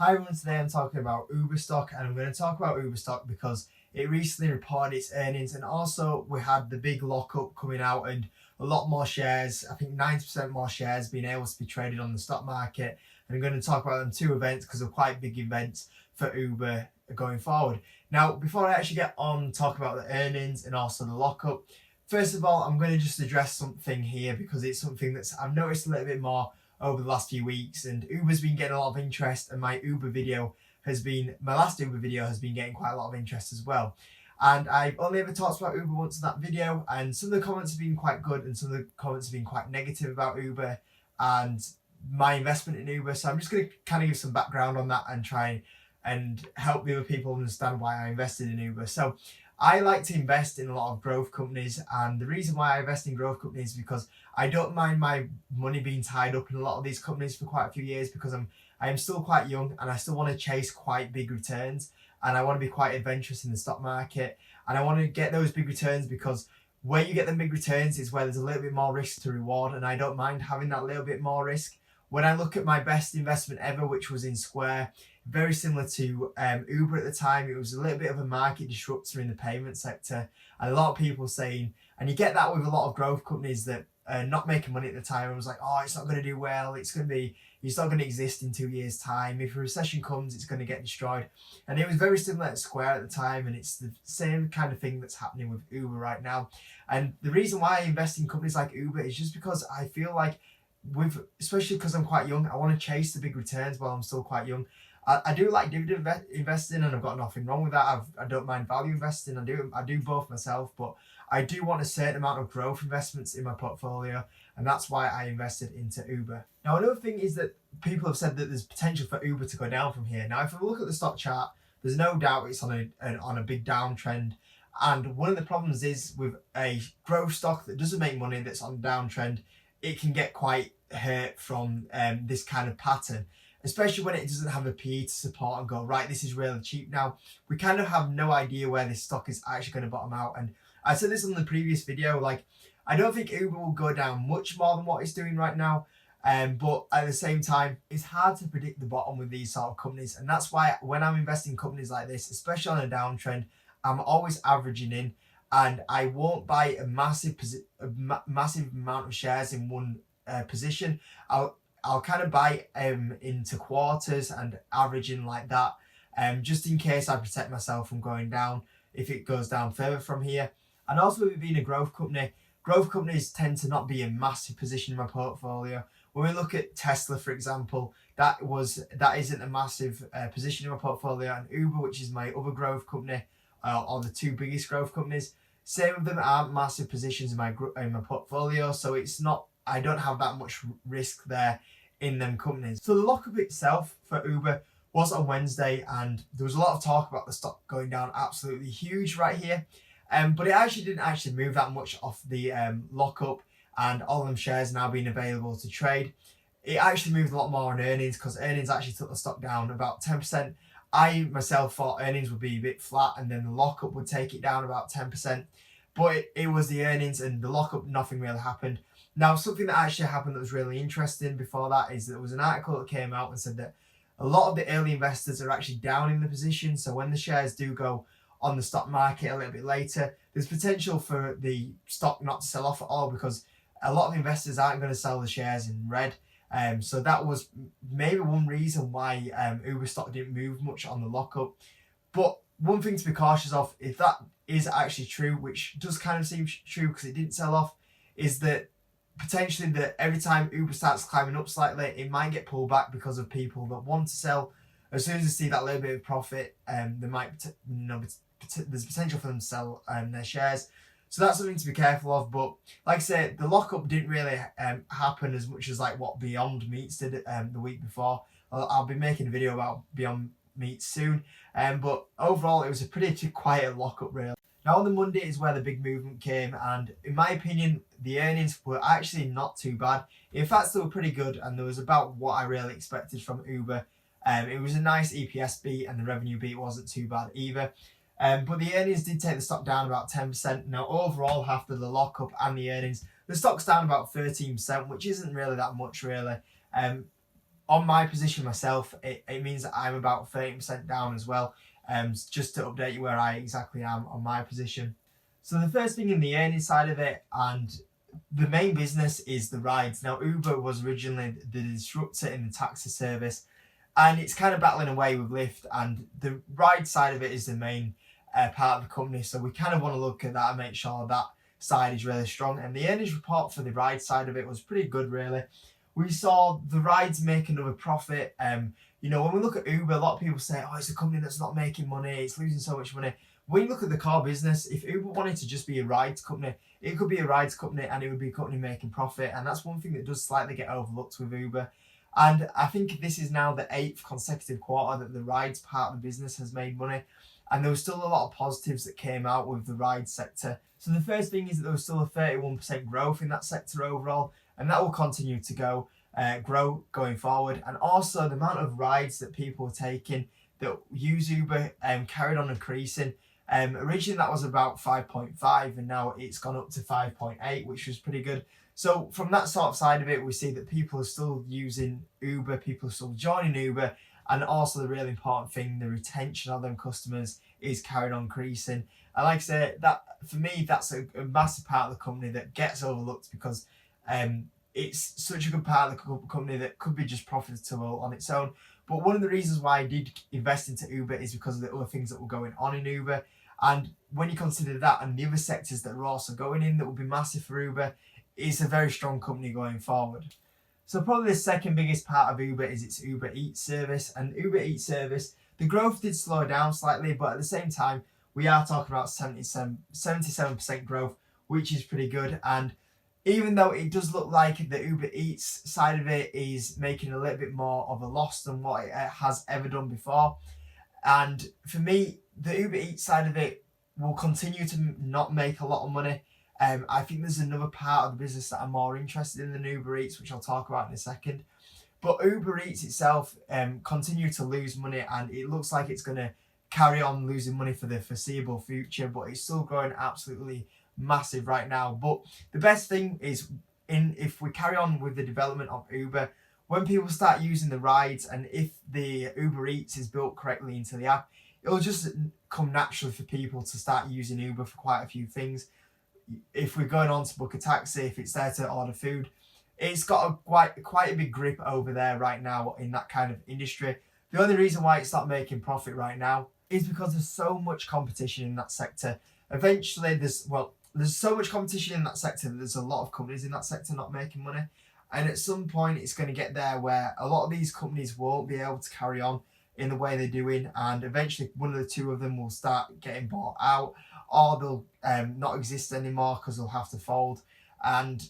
Hi everyone, today I'm talking about Uber stock, and I'm going to talk about Uber stock because it recently reported its earnings, and also we had the big lockup coming out and a lot more shares, I think 90% more shares being able to be traded on the stock market. And I'm going to talk about them two events because they're quite big events for Uber going forward. Now, before I actually get on talk about the earnings and also the lockup, first of all, I'm going to just address something here because it's something that's I've noticed a little bit more over the last few weeks, and Uber's been getting a lot of interest, and my last Uber video has been getting quite a lot of interest as well. And I've only ever talked about Uber once in that video, and some of the comments have been quite good and some of the comments have been quite negative about Uber and my investment in Uber. So I'm just going to kind of give some background on that and try and help the other people understand why I invested in Uber. So I like to invest in a lot of growth companies, and the reason why I invest in growth companies is because I don't mind my money being tied up in a lot of these companies for quite a few years because I am still quite young and I still want to chase quite big returns, and I want to be quite adventurous in the stock market, and I want to get those big returns because where you get the big returns is where there's a little bit more risk to reward, and I don't mind having that little bit more risk. When I look at my best investment ever, which was in Square, very similar to Uber at the time, it was a little bit of a market disruptor in the payment sector, and a lot of people saying, and you get that with a lot of growth companies that are not making money at the time. I was like, oh, it's not going to do well. It's not going to exist in 2 years' time. If a recession comes, it's going to get destroyed. And it was very similar to Square at the time, and it's the same kind of thing that's happening with Uber right now. And the reason why I invest in companies like Uber is just because I feel like especially because I'm quite young, I want to chase the big returns while I'm still quite young. I do like dividend investing, and I've got nothing wrong with that. I don't mind value investing. I do both myself, but I do want a certain amount of growth investments in my portfolio, and that's why I invested into Uber. Now, another thing is that people have said that there's potential for Uber to go down from here. Now, if we look at the stock chart, there's no doubt it's on a big downtrend. And one of the problems is with a growth stock that doesn't make money that's on a downtrend, it can get quite hurt from this kind of pattern, especially when it doesn't have a PE to support and go, right, this is really cheap now. We kind of have no idea where this stock is actually going to bottom out. And I said this on the previous video, like, I don't think Uber will go down much more than what it's doing right now. But at the same time, it's hard to predict the bottom with these sort of companies. And that's why when I'm investing in companies like this, especially on a downtrend, I'm always averaging in, and I won't buy a massive amount of shares in one position. I'll kind of buy into quarters and averaging like that, just in case I protect myself from going down if it goes down further from here. And also with it being a growth company, growth companies tend to not be a massive position in my portfolio. When we look at Tesla, for example, that isn't a massive position in my portfolio, and Uber, which is my other growth company, are the two biggest growth companies. Same of them aren't massive positions in my portfolio, so it's not. I don't have that much risk there in them companies. So the lockup itself for Uber was on Wednesday, and there was a lot of talk about the stock going down absolutely huge right here. But it actually didn't move that much off the lockup, and all of them shares now being available to trade. It actually moved a lot more on earnings because earnings actually took the stock down about 10%. I myself thought earnings would be a bit flat and then the lockup would take it down about 10%. But it was the earnings and the lockup, nothing really happened. Now, something that actually happened that was really interesting before that is there was an article that came out and said that a lot of the early investors are actually down in the position. So when the shares do go on the stock market a little bit later, there's potential for the stock not to sell off at all because a lot of investors aren't going to sell the shares in red. So that was maybe one reason why Uber stock didn't move much on the lockup. But one thing to be cautious of, if that is actually true, which does kind of seem true because it didn't sell off, is that potentially that every time Uber starts climbing up slightly, it might get pulled back because of people that want to sell. As soon as they see that little bit of profit, there's potential for them to sell their shares. So that's something to be careful of. But like I said, the lockup didn't really happen as much as like what Beyond Meats did the week before. I'll be making a video about Beyond Meats soon. But overall, it was a pretty quiet lockup, really. Now on the Monday is where the big movement came, and in my opinion, the earnings were actually not too bad. In fact, they were pretty good, and there was about what I really expected from Uber. It was a nice EPS beat, and the revenue beat wasn't too bad either. But the earnings did take the stock down about 10%. Now, overall, after the lockup and the earnings, the stock's down about 13%, which isn't really that much, really. on my position myself, it means that I'm about 30% down as well. Just to update you where I exactly am on my position. So the first thing in the earnings side of it, and the main business, is the rides. Now Uber was originally the disruptor in the taxi service, and it's kind of battling away with Lyft, and the ride side of it is the main part of the company. So we kind of want to look at that and make sure that side is really strong. And the earnings report for the ride side of it was pretty good, really. We saw the rides make another profit. You know, when we look at Uber, a lot of people say, oh, it's a company that's not making money, it's losing so much money. When you look at the car business, if Uber wanted to just be a rides company, it could be a rides company and it would be a company making profit. And that's one thing that does slightly get overlooked with Uber. And I think this is now the 8th consecutive quarter that the rides part of the business has made money. And there was still a lot of positives that came out with the ride sector. So the first thing is that there was still a 31% growth in that sector overall, and that will continue to grow going forward. And also the amount of rides that people are taking that use Uber carried on increasing. Originally that was about 5.5 and now it's gone up to 5.8, which was pretty good. So from that sort of side of it, we see that people are still using Uber, people are still joining Uber, and also the really important thing, the retention of them customers is carrying on increasing. And like I say, that for me, that's a massive part of the company that gets overlooked because it's such a good part of the company that could be just profitable on its own. But one of the reasons why I did invest into Uber is because of the other things that were going on in Uber. And when you consider that and the other sectors that are also going in that will be massive for Uber, it's a very strong company going forward. So probably the second biggest part of Uber is its Uber Eats service. And Uber Eats service, the growth did slow down slightly, but at the same time, we are talking about 77% growth, which is pretty good. And even though it does look like the Uber Eats side of it is making a little bit more of a loss than what it has ever done before. And for me, the Uber Eats side of it will continue to not make a lot of money. I think there's another part of the business that I'm more interested in than Uber Eats, which I'll talk about in a second. But Uber Eats itself continue to lose money, and it looks like it's going to carry on losing money for the foreseeable future, but it's still growing absolutely massive right now. But the best thing is if we carry on with the development of Uber, when people start using the rides, and if the Uber Eats is built correctly into the app, it'll just come naturally for people to start using Uber for quite a few things. If we're going on to book a taxi, if it's there to order food, it's got quite a big grip over there right now in that kind of industry. The only reason why it's not making profit right now is because there's so much competition in that sector. Eventually, there's so much competition in that sector that there's a lot of companies in that sector not making money. And at some point, it's going to get there where a lot of these companies won't be able to carry on in the way they're doing, and eventually one of the two of them will start getting bought out, or they'll not exist anymore because they'll have to fold. And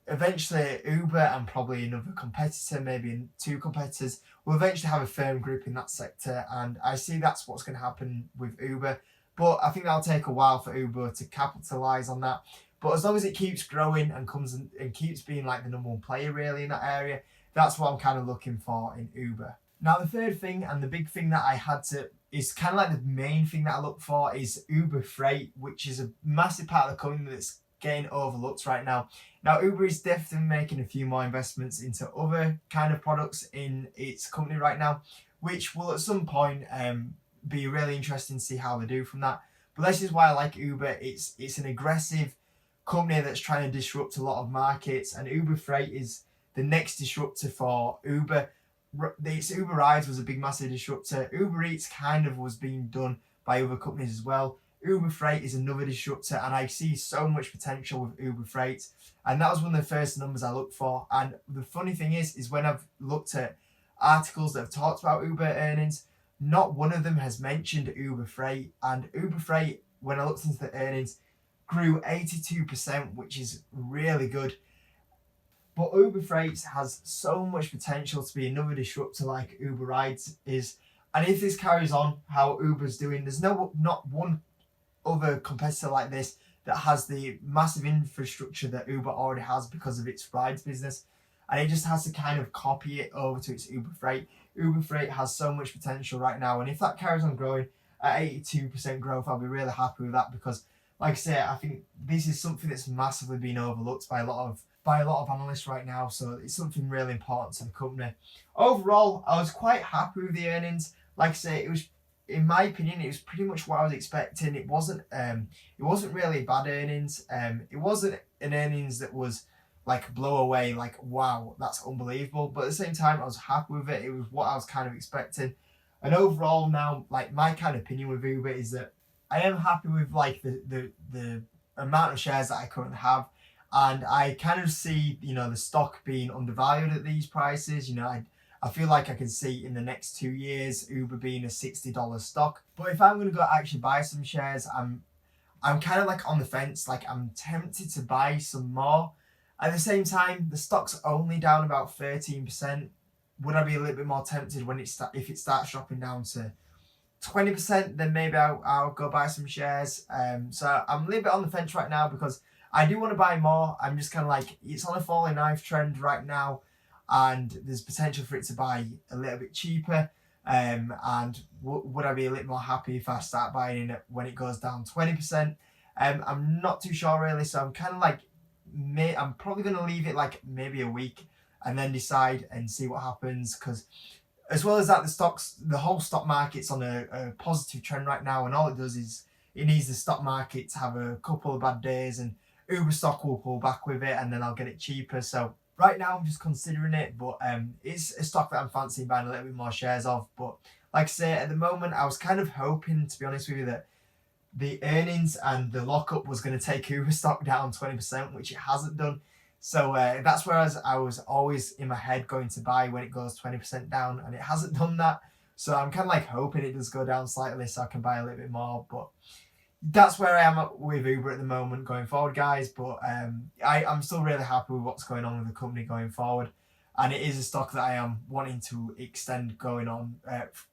eventually Uber and probably another competitor, maybe two competitors, will eventually have a firm grip in that sector. And I see that's what's going to happen with Uber. But I think that'll take a while for Uber to capitalize on that. But as long as it keeps growing and comes and keeps being like the number one player really in that area, that's what I'm kind of looking for in Uber. Now the third thing and the big thing that I had to is kind of like the main thing that I look for is Uber Freight, which is a massive part of the company that's getting overlooked right now. Now Uber is definitely making a few more investments into other kind of products in its company right now, which will at some point be really interesting to see how they do from that. But this is why I like Uber. It's an aggressive company that's trying to disrupt a lot of markets, and Uber Freight is the next disruptor for Uber. Its Uber Rides was a big massive disruptor. Uber Eats kind of was being done by other companies as well. Uber Freight is another disruptor, and I see so much potential with Uber Freight. And that was one of the first numbers I looked for. And the funny thing is when I've looked at articles that have talked about Uber earnings, not one of them has mentioned Uber Freight. And Uber Freight, when I looked into the earnings, grew 82%, which is really good. But Uber Freight has so much potential to be another disruptor like Uber Rides is. And if this carries on how Uber's doing, there's not one other competitor like this that has the massive infrastructure that Uber already has because of its rides business. And it just has to kind of copy it over to its Uber Freight. Uber Freight has so much potential right now. And if that carries on growing at 82% growth, I'll be really happy with that because, like I say, I think this is something that's massively been overlooked by a lot of analysts right now. So it's something really important to the company. Overall, I was quite happy with the earnings. Like I say, it was, in my opinion, it was pretty much what I was expecting. It wasn't really bad earnings. It wasn't an earnings that was like blow away, like wow, that's unbelievable. But at the same time, I was happy with it. It was what I was kind of expecting. And overall, now, like my kind of opinion with Uber is that I am happy with like the amount of shares that I currently have, and I kind of see, you know, the stock being undervalued at these prices. You know, I feel like I can see in the next 2 years Uber being a $60 stock. But if I'm gonna go actually buy some shares, I'm kind of like on the fence. Like I'm tempted to buy some more. At the same time, the stock's only down about 13%. Would I be a little bit more tempted when if it starts dropping down to 20%? Then maybe I'll go buy some shares. So I'm a little bit on the fence right now because I do want to buy more. I'm just kind of like, it's on a falling knife trend right now, and there's potential for it to buy a little bit cheaper. And would I be a little more happy if I start buying it when it goes down 20%? I'm not too sure really. So I'm kind of like, I'm probably going to leave it like maybe a week and then decide and see what happens. Because as well as that, the whole stock market's on a positive trend right now, and all it does is it needs the stock market to have a couple of bad days, and Uber stock will pull back with it, and then I'll get it cheaper. So right now I'm just considering it, but it's a stock that I'm fancying buying a little bit more shares of. But like I say, at the moment I was kind of hoping, to be honest with you, that the earnings and the lockup was going to take Uber stock down 20%, which it hasn't done. So that's where I was always in my head going to buy when it goes 20% down, and it hasn't done that. So I'm kind of like hoping it does go down slightly so I can buy a little bit more. But that's where I am with Uber at the moment going forward, guys. But I'm still really happy with what's going on with the company going forward. And it is a stock that I am wanting to extend going on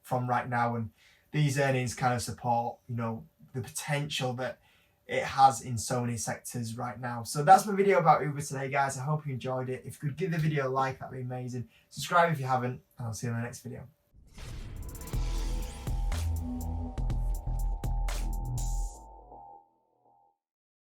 from right now. And these earnings kind of support, you know, the potential that it has in so many sectors right now. So that's my video about Uber today, guys. I hope you enjoyed it. If you could give the video a like, that'd be amazing. Subscribe if you haven't, and I'll see you in the next video.